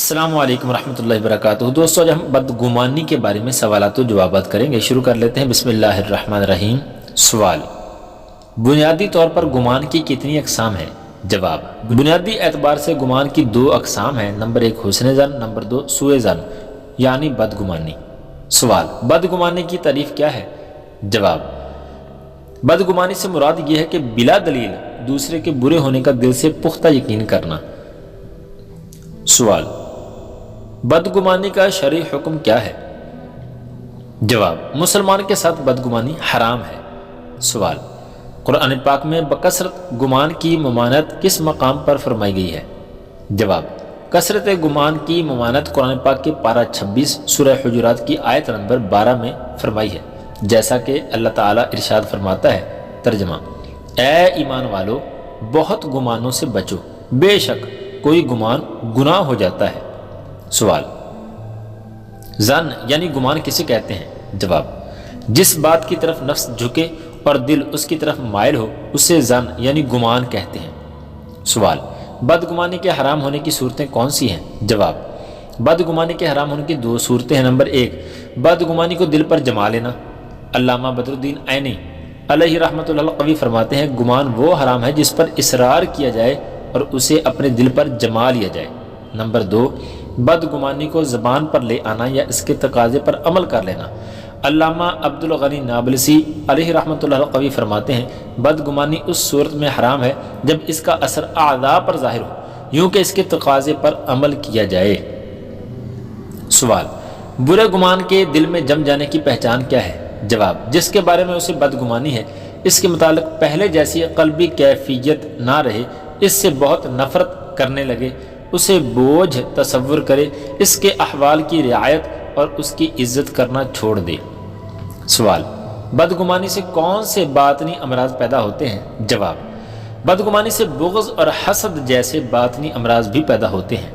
السلام علیکم ورحمۃ اللہ وبرکاتہ۔ دوستو آج ہم بدگمانی کے بارے میں سوالات و جوابات کریں گے۔ شروع کر لیتے ہیں، بسم اللہ الرحمن الرحیم۔ سوال: بنیادی طور پر گمان کی کتنی اقسام ہیں؟ جواب: بنیادی اعتبار سے گمان کی دو اقسام ہیں، نمبر 1 حسن ظن، نمبر 2 سوء ظن یعنی بدگمانی۔ سوال: بدگمانی کی تعریف کیا ہے؟ جواب: بدگمانی سے مراد یہ ہے کہ بلا دلیل دوسرے کے برے ہونے کا دل سے پختہ یقین کرنا۔ سوال: بدگمانی کا شرعی حکم کیا ہے؟ جواب: مسلمان کے ساتھ بدگمانی حرام ہے۔ سوال: قرآن پاک میں بکثرت گمان کی ممانعت کس مقام پر فرمائی گئی ہے؟ جواب: کثرت گمان کی ممانعت قرآن پاک کے پارہ 26 سورہ حجرات کی آیت نمبر 12 میں فرمائی ہے، جیسا کہ اللہ تعالیٰ ارشاد فرماتا ہے۔ ترجمہ: اے ایمان والو، بہت گمانوں سے بچو، بے شک کوئی گمان گناہ ہو جاتا ہے۔ سوال: ظن یعنی گمان کسے کہتے ہیں؟ جواب: جس بات کی طرف نفس جھکے اور دل اس کی طرف مائل ہو اسے ظن یعنی گمان کہتے ہیں۔ سوال: بدگمانی کے حرام ہونے کی صورتیں کون سی ہیں؟ جواب: بدگمانی کے حرام ہونے کی دو صورتیں ہیں۔ نمبر 1 بدگمانی کو دل پر جما لینا۔ علامہ بدر الدین عینی علیہ رحمۃ اللہ قوی فرماتے ہیں، گمان وہ حرام ہے جس پر اصرار کیا جائے اور اسے اپنے دل پر جما لیا جائے۔ نمبر 2 بدگمانی کو زبان پر لے آنا یا اس کے تقاضے پر عمل کر لینا۔ علامہ عبدالغنی نابلسی علیہ رحمۃ اللہ قوی فرماتے ہیں، بدگمانی اس صورت میں حرام ہے جب اس کا اثر اعضاء پر ظاہر ہو، یوں کہ اس کے تقاضے پر عمل کیا جائے۔ سوال: برے گمان کے دل میں جم جانے کی پہچان کیا ہے؟ جواب: جس کے بارے میں اسے بدگمانی ہے اس کے متعلق پہلے جیسی قلبی کیفیت نہ رہے، اس سے بہت نفرت کرنے لگے، اسے بوجھ تصور کرے، اس کے احوال کی رعایت اور اس کی عزت کرنا چھوڑ دے۔ سوال: بدگمانی سے کون سے باطنی امراض پیدا ہوتے ہیں؟ جواب: بدگمانی سے بغض اور حسد جیسے باطنی امراض بھی پیدا ہوتے ہیں۔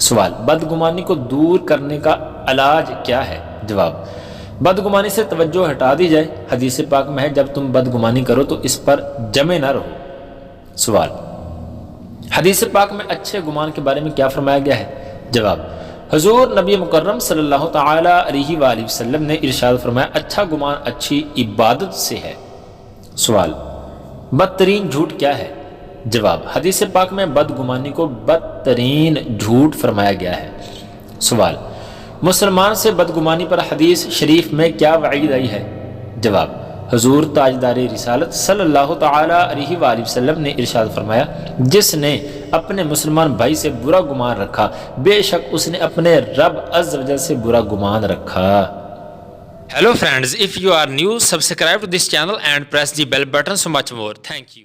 سوال: بدگمانی کو دور کرنے کا علاج کیا ہے؟ جواب: بدگمانی سے توجہ ہٹا دی جائے۔ حدیث پاک میں ہے، جب تم بدگمانی کرو تو اس پر جمے نہ رہو۔ سوال: حدیث پاک میں اچھے گمان کے بارے میں کیا فرمایا گیا ہے؟ جواب: حضور نبی مکرم صلی اللہ تعالی علیہ وآلہ وسلم نے ارشاد فرمایا، اچھا گمان اچھی عبادت سے ہے۔ سوال: بدترین جھوٹ کیا ہے؟ جواب: حدیث پاک میں بدگمانی کو بدترین جھوٹ فرمایا گیا ہے۔ سوال: مسلمان سے بدگمانی پر حدیث شریف میں کیا وعید آئی ہے؟ جواب: حضور تاجدار رسالت صلی اللہ تعالی علیہ وآلہ وسلم نے ارشاد فرمایا، جس نے اپنے مسلمان بھائی سے برا گمان رکھا بے شک اس نے اپنے رب عز و جل سے برا گمان رکھا۔ Hello friends, if you are new, subscribe to this channel and press the bell button so much more. Thank you.